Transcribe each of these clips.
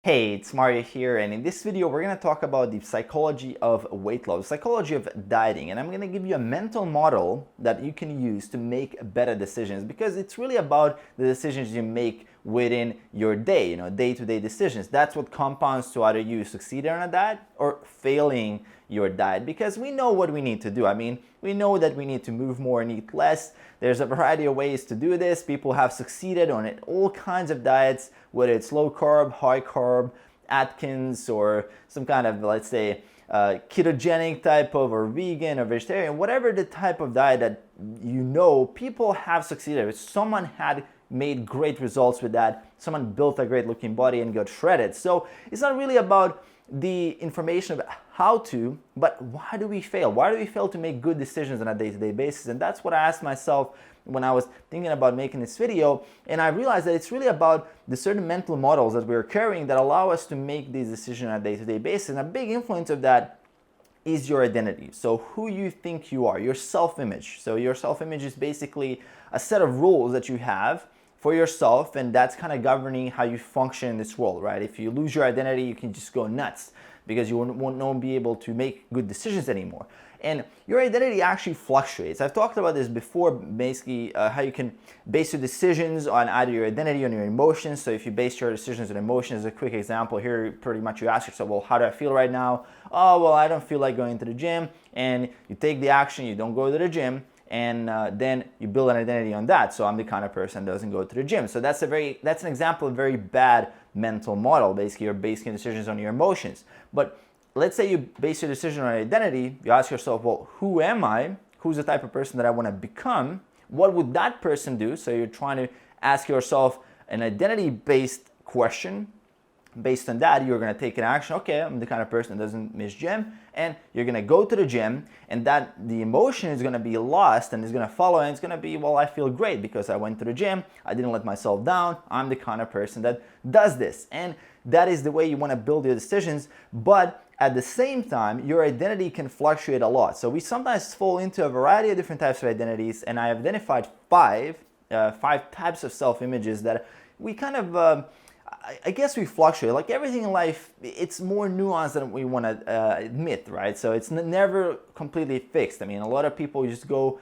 Hey, it's Mario here, and in this video we're going to talk about the psychology of weight loss, psychology of dieting, and I'm going to give you a mental model that you can use to make better decisions, because it's really about the decisions you make within your day, day-to-day decisions. That's what compounds to either you succeeding on a diet or failing your diet, because we know what we need to do. We know that we need to move more and eat less. There's a variety of ways to do this. People have succeeded on it, all kinds of diets, whether it's low carb, high carb, Atkins, or some kind of, let's say, ketogenic type of, or vegan or vegetarian, whatever the type of diet that people have succeeded. Someone had made great results with that. Someone built a great looking body and got shredded. So it's not really about the information of how to, but why do we fail? Why do we fail to make good decisions on a day-to-day basis? And that's what I asked myself when I was thinking about making this video. And I realized that it's really about the certain mental models that we're carrying that allow us to make these decisions on a day-to-day basis. And a big influence of that is your identity. So who you think you are, your self-image. So your self-image is basically a set of rules that you have for yourself, and that's kind of governing how you function in this world, right? If you lose your identity, you can just go nuts because you won't be able to make good decisions anymore. And your identity actually fluctuates. I've talked about this before, basically how you can base your decisions on either your identity or your emotions. So if you base your decisions on emotions, a quick example here, pretty much you ask yourself, well, how do I feel right now? Oh, well, I don't feel like going to the gym. And you take the action, you don't go to the gym. And then you build an identity on that. So I'm the kind of person that doesn't go to the gym. So that's an example of a very bad mental model. Basically, you're basing decisions on your emotions. But let's say you base your decision on identity. You ask yourself, well, who am I? Who's the type of person that I want to become? What would that person do? So you're trying to ask yourself an identity-based question. Based on that, you're going to take an action. Okay, I'm the kind of person that doesn't miss gym, and you're going to go to the gym, and that the emotion is going to be lost and is going to follow, and it's going to be, well, I feel great because I went to the gym, I didn't let myself down, I'm the kind of person that does this. And that is the way you want to build your decisions. But at the same time, your identity can fluctuate a lot. So we sometimes fall into a variety of different types of identities, and I have identified five types of self-images that we kind of I guess we fluctuate. Like everything in life, it's more nuanced than we want to admit, right? So it's never completely fixed. A lot of people just go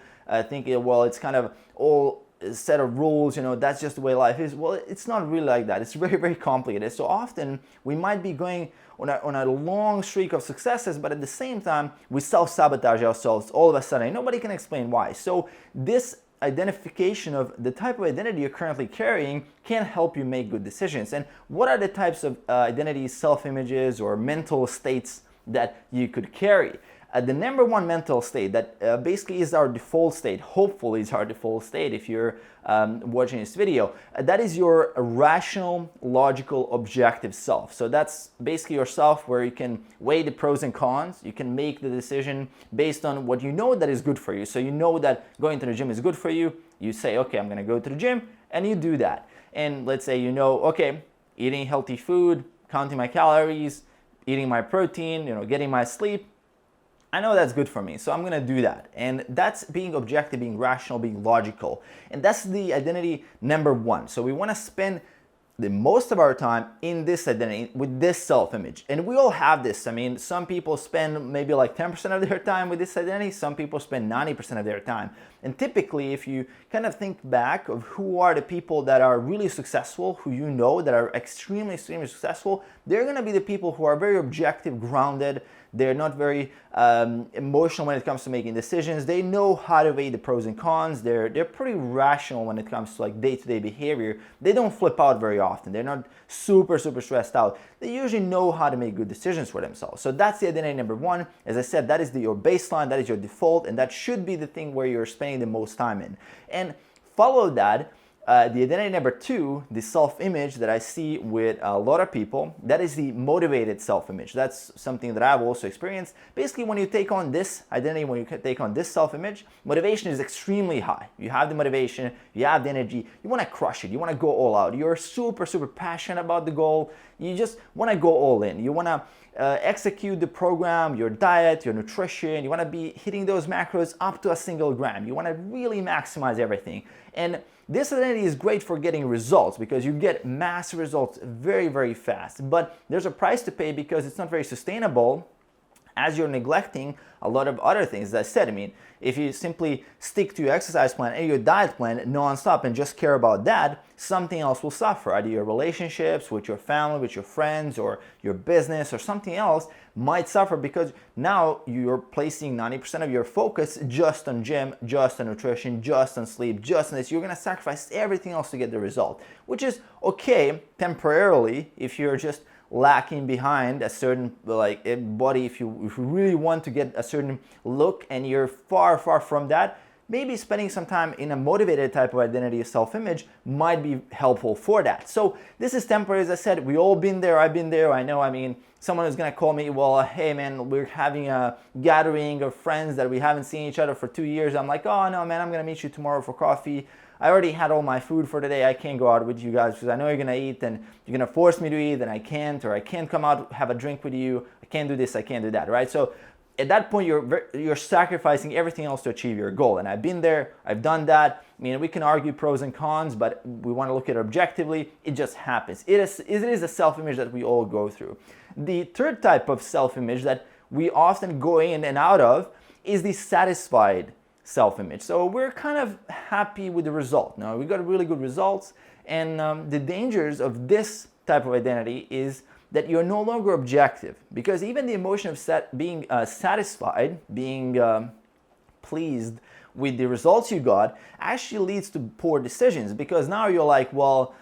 thinking, well, it's kind of all a set of rules, that's just the way life is. Well, it's not really like that. It's very, very complicated. So often we might be going on a long streak of successes, but at the same time, we self-sabotage ourselves all of a sudden. Nobody can explain why. So this identification of the type of identity you're currently carrying can help you make good decisions. And what are the types of identities, self-images, or mental states that you could carry? The number one mental state that basically is our default state, hopefully is our default state if you're watching this video, that is your rational, logical, objective self. So that's basically yourself where you can weigh the pros and cons. You can make the decision based on what you know that is good for you. So you know that going to the gym is good for you. You say, okay, I'm going to go to the gym, and you do that. And let's say okay, eating healthy food, counting my calories, eating my protein, getting my sleep, I know that's good for me, so I'm gonna do that. And that's being objective, being rational, being logical. And that's the identity number one. So we wanna spend the most of our time in this identity, with this self-image. And we all have this. Some people spend maybe like 10% of their time with this identity. Some people spend 90% of their time. And typically, if you kind of think back of who are the people that are really successful, who that are extremely, extremely successful, they're gonna be the people who are very objective, grounded. They're not very emotional when it comes to making decisions. They know how to weigh the pros and cons. They're pretty rational when it comes to like day-to-day behavior. They don't flip out very often. They're not super, super stressed out. They usually know how to make good decisions for themselves. So that's the identity number one. As I said, that is your baseline, that is your default, and that should be the thing where you're spending the most time in. And follow that. The identity number two, the self-image that I see with a lot of people, that is the motivated self-image. That's something that I've also experienced. Basically, when you take on this identity, when you take on this self-image, motivation is extremely high. You have the motivation, you have the energy, you want to crush it, you want to go all out. You're super, super passionate about the goal. You just want to go all in. You want to execute the program, your diet, your nutrition. You want to be hitting those macros up to a single gram. You want to really maximize everything. And this identity is great for getting results because you get massive results very, very fast. But there's a price to pay because it's not very sustainable as you're neglecting a lot of other things. As I said, I mean, if you simply stick to your exercise plan and your diet plan non-stop and just care about that, something else will suffer. Either your relationships with your family, with your friends, or your business, or something else might suffer because now you're placing 90% of your focus just on gym, just on nutrition, just on sleep, just on this. You're gonna sacrifice everything else to get the result, which is okay temporarily if you're just lacking behind a certain like body. If you really want to get a certain look and you're far from that, maybe spending some time in a motivated type of identity, self-image, might be helpful for that. So this is temporary. As I said, we all been there. I've been there. I know. I mean, someone is gonna call me, well, hey man, we're having a gathering of friends that we haven't seen each other for 2 years. I'm like, oh no man, I'm gonna meet you tomorrow for coffee. I already had all my food for today. I can't go out with you guys because I know you're gonna eat and you're gonna force me to eat and I can't, or I can't come out have a drink with you. I can't do this, I can't do that, right? So at that point, you're sacrificing everything else to achieve your goal. And I've been there, I've done that. I mean, we can argue pros and cons, but we want to look at it objectively. It just happens. It is a self-image that we all go through. The third type of self-image that we often go in and out of is the satisfied self-image. So we're kind of happy with the result. Now, we got really good results, and the dangers of this type of identity is that you're no longer objective, because even the emotion of being satisfied, being pleased with the results you got, actually leads to poor decisions, because now you're like, well,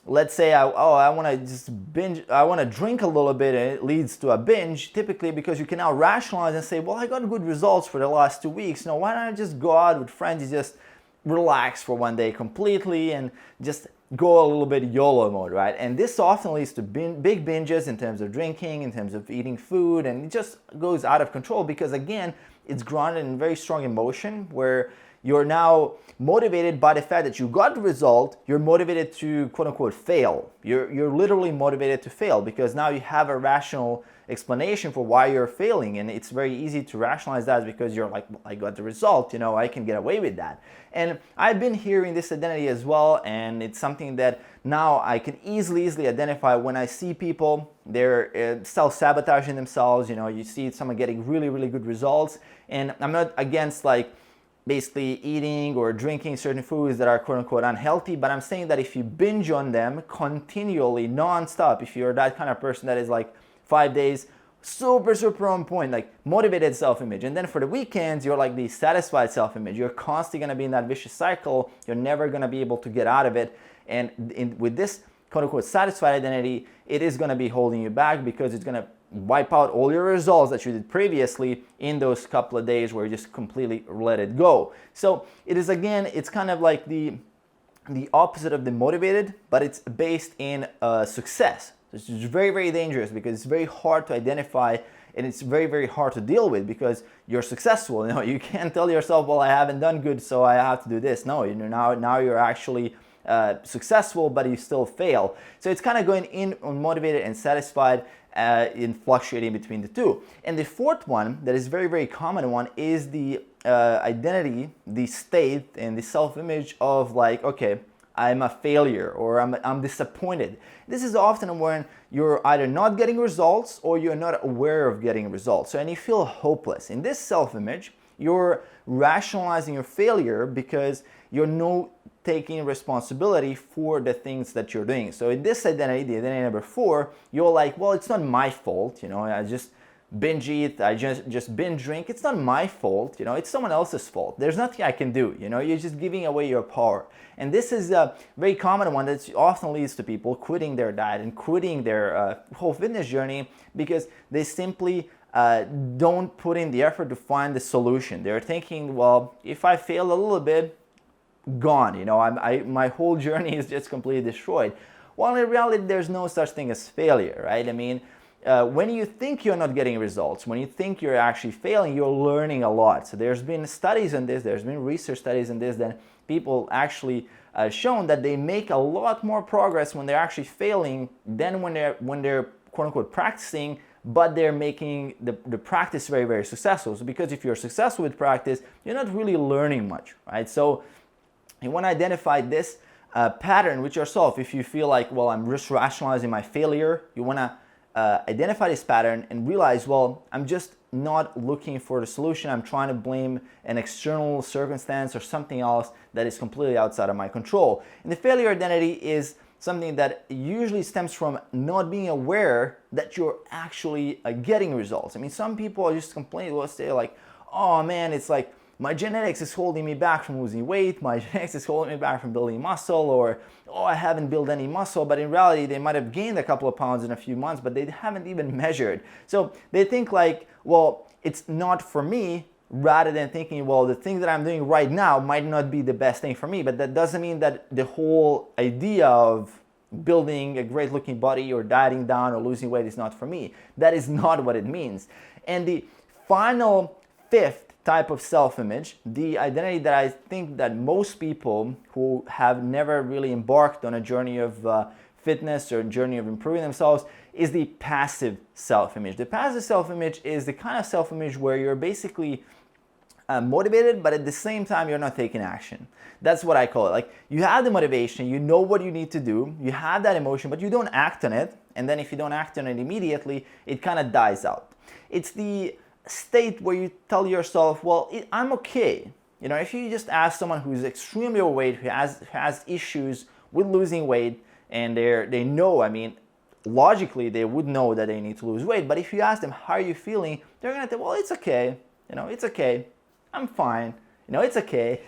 let's say I want to just binge, I want to drink a little bit, and it leads to a binge, typically because you can now rationalize and say, well, I got good results for the last 2 weeks. Now, why don't I just go out with friends and just relax for one day completely and just go a little bit YOLO mode, right? And this often leads to big binges in terms of drinking, in terms of eating food, and it just goes out of control because, again, it's grounded in very strong emotion where you're now motivated by the fact that you got the result. You're motivated to quote unquote fail. You're literally motivated to fail because now you have a rational explanation for why you're failing, and it's very easy to rationalize that because you're like, well, I got the result, you know, I can get away with that. And I've been hearing this identity as well, and it's something that now I can easily identify when I see people, they're self-sabotaging themselves. You know, you see someone getting really good results, and I'm not against like basically eating or drinking certain foods that are quote unquote unhealthy, but I'm saying that if you binge on them continually, non-stop, if you're that kind of person that is like 5 days, super on point, like motivated self-image, and then for the weekends, you're like the satisfied self-image, you're constantly gonna be in that vicious cycle, you're never gonna be able to get out of it, and with this quote unquote satisfied identity, it is gonna be holding you back because it's gonna wipe out all your results that you did previously in those couple of days where you just completely let it go. So it is, again, it's kind of like the opposite of the motivated, but it's based in success. It's very dangerous because it's very hard to identify, and it's very hard to deal with because you're successful. You know, you can't tell yourself, well, I haven't done good, so I have to do this. No, you know, now you're actually successful, but you still fail. So it's kind of going in on motivated and satisfied, in fluctuating between the two. And the fourth one that is very common one is the identity, the state, and the self-image of like, okay, I'm a failure or I'm disappointed. This is often when you're either not getting results or you're not aware of getting results. So, and you feel hopeless. In this self-image, you're rationalizing your failure because you're not taking responsibility for the things that you're doing. So in this identity, the identity number 4, you're like, well, it's not my fault, you know, I just binge eat, I just binge drink, it's not my fault, you know, it's someone else's fault. There's nothing I can do, you know, you're just giving away your power. And this is a very common one that often leads to people quitting their diet and quitting their whole fitness journey because they simply don't put in the effort to find the solution. They're thinking, well, if I fail a little bit, gone, you know, my whole journey is just completely destroyed. Well, in reality, there's no such thing as failure, right? I mean, when you think you're not getting results, when you think you're actually failing, you're learning a lot. So there's been studies on this, there's been research studies on this, that people actually shown that they make a lot more progress when they're actually failing than when they're quote unquote practicing, but they're making the practice very successful. So because if you're successful with practice, you're not really learning much, right? So You want to identify this pattern with yourself. If you feel like, well, I'm just rationalizing my failure, you want to identify this pattern and realize, well, I'm just not looking for the solution. I'm trying to blame an external circumstance or something else that is completely outside of my control. And the failure identity is something that usually stems from not being aware that you're actually getting results. I mean, some people are just complaining, will say like, oh man, it's like my genetics is holding me back from losing weight, my genetics is holding me back from building muscle, or oh, I haven't built any muscle, but in reality they might have gained a couple of pounds in a few months, but they haven't even measured. So they think like, well, it's not for me, rather than thinking, well, the thing that I'm doing right now might not be the best thing for me, but that doesn't mean that the whole idea of building a great looking body or dieting down or losing weight is not for me. That is not what it means. And the final fifth type of self-image, the identity that I think that most people who have never really embarked on a journey of fitness or a journey of improving themselves, is the passive self-image. The passive self-image is the kind of self-image where you're basically motivated, but at the same time you're not taking action. That's what I call it. Like, you have the motivation, you know what you need to do, you have that emotion, but you don't act on it. And then if you don't act on it immediately, it kind of dies out. It's the state where you tell yourself, well, I'm okay. You know, if you just ask someone who's extremely overweight, who has issues with losing weight, and they know, I mean, logically they would know that they need to lose weight, but if you ask them, how are you feeling, they're gonna say, well, it's okay, you know, it's okay, I'm fine, you know, it's okay.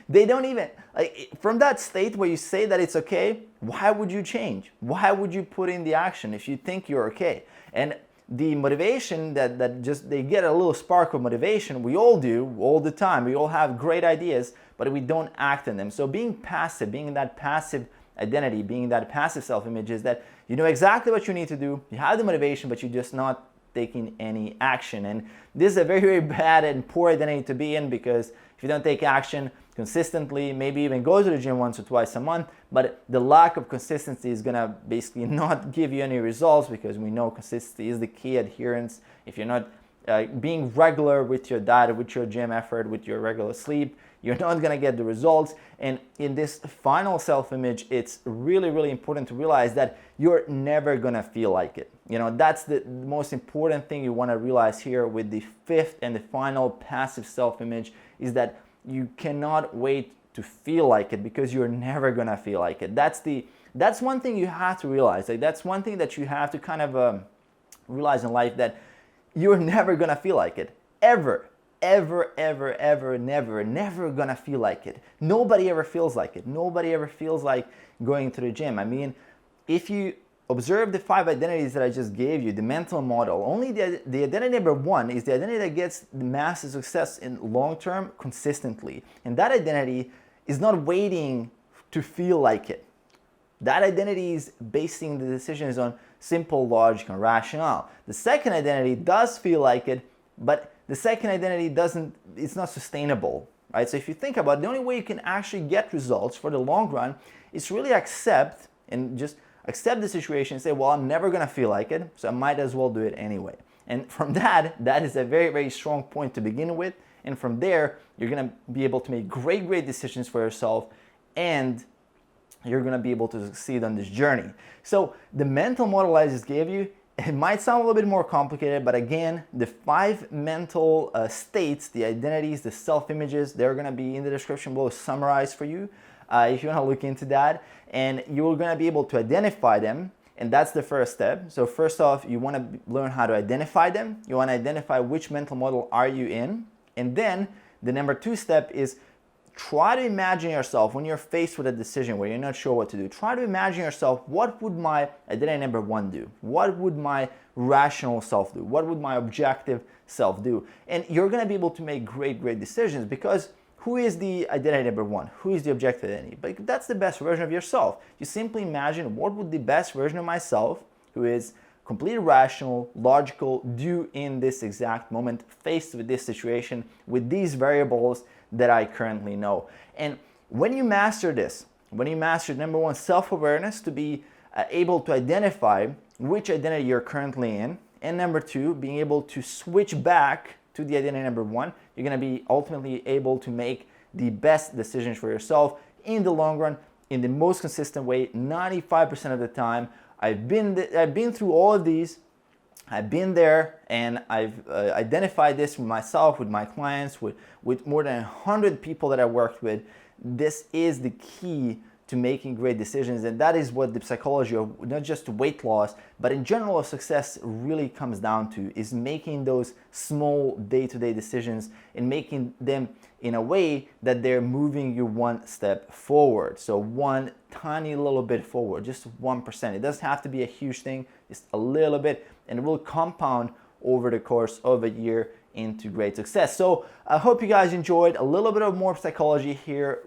They don't even, like, from that state where you say that it's okay, why would you change? Why would you put in the action if you think you're okay? And the motivation that just, they get a little spark of motivation, we all do all the time, we all have great ideas, but we don't act on them. So being passive, being in that passive identity, being that passive self-image, is that you know exactly what you need to do, you have the motivation, but you're just not taking any action. And this is a very, very bad and poor identity to be in, because if you don't take action consistently, maybe even go to the gym once or twice a month, but the lack of consistency is gonna basically not give you any results, because we know consistency is the key. Adherence, if you're not being regular with your diet, with your gym effort, with your regular sleep, you're not gonna get the results. And in this final self-image, it's really, really important to realize that you're never gonna feel like it. You know, that's the most important thing you wanna realize here with the fifth and the final passive self-image, is that you cannot wait to feel like it, because you're never gonna feel like it. That's one thing you have to realize. Like, that's one thing that you have to kind of realize in life, that you're never gonna feel like it. Ever, never gonna feel like it. Nobody ever feels like it. Nobody ever feels like going to the gym. I mean, if you observe the 5 identities that I just gave you, the mental model, only the identity number 1 is the identity that gets the massive success in long term consistently. And that identity is not waiting to feel like it. That identity is basing the decisions on simple logic and rationale. The second identity does feel like it, but the second identity it's not sustainable, right? So if you think about it, the only way you can actually get results for the long run is really accept the situation and say, well, I'm never gonna feel like it, so I might as well do it anyway. And from that is a very, very strong point to begin with. And from there, you're gonna be able to make great, great decisions for yourself, and you're gonna be able to succeed on this journey. So the mental model I just gave you, it might sound a little bit more complicated, but again, the 5 mental states, the identities, the self-images, they're gonna be in the description below, summarized for you if you wanna look into that. And you're gonna be able to identify them, and that's the first step. So first off, you wanna learn how to identify them. You wanna identify which mental model are you in. And then the number 2 step is try to imagine yourself when you're faced with a decision where you're not sure what to do. Try to imagine yourself, what would my identity number 1 do? What would my rational self do? What would my objective self do? And you're gonna be able to make great, great decisions, because who is the identity number 1? Who is the objective identity? But that's the best version of yourself. You simply imagine, what would the best version of myself, who is completely rational, logical, do in this exact moment, faced with this situation, with these variables that I currently know. And when you master this, when you master number 1, self-awareness, to be able to identify which identity you're currently in, and number 2, being able to switch back to the identity number 1, you're gonna be ultimately able to make the best decisions for yourself in the long run, in the most consistent way, 95% of the time. I've been through all of these. I've been there, and I've identified this with myself, with my clients, with more than 100 people that I worked with. This is the key to making great decisions, and that is what the psychology of not just weight loss, but in general of success really comes down to, is making those small day-to-day decisions and making them in a way that they're moving you one step forward. So one tiny little bit forward, just 1%. It doesn't have to be a huge thing, just a little bit, and it will compound over the course of a year into great success. So I hope you guys enjoyed a little bit of more psychology here,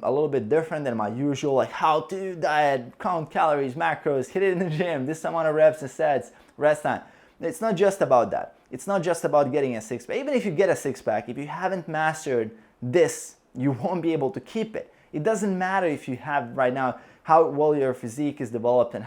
a little bit different than my usual, like how to diet, count calories, macros, hit it in the gym, this amount of reps and sets, rest time. It's not just about that. It's not just about getting a six-pack. Even if you get a six-pack, if you haven't mastered this, you won't be able to keep it. It doesn't matter if you have right now how well your physique is developed and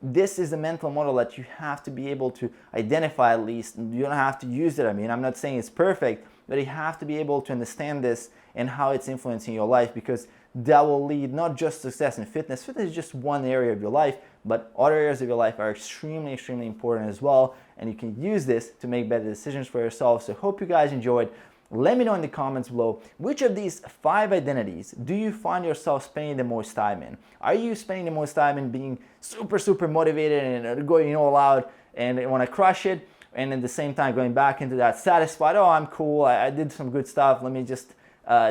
this is a mental model that you have to be able to identify at least. You don't have to use it. I mean, I'm not saying it's perfect, but you have to be able to understand this and how it's influencing your life, because that will lead not just to success in fitness. Fitness is just one area of your life, but other areas of your life are extremely, extremely important as well. And you can use this to make better decisions for yourself. So hope you guys enjoyed. Let me know in the comments below, which of these 5 identities do you find yourself spending the most time in? Are you spending the most time in being super, super motivated and going all out and want to crush it, and at the same time going back into that satisfied, oh, I'm cool, I did some good stuff, let me just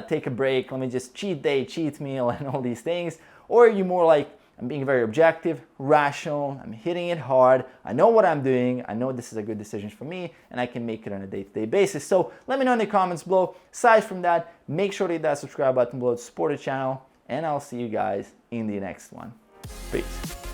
take a break, let me just cheat day, cheat meal, and all these things? Or are you more like, I'm being very objective, rational, I'm hitting it hard, I know what I'm doing, I know this is a good decision for me, and I can make it on a day-to-day basis? So let me know in the comments below. Aside from that, make sure to hit that subscribe button below to support the channel, and I'll see you guys in the next one. Peace.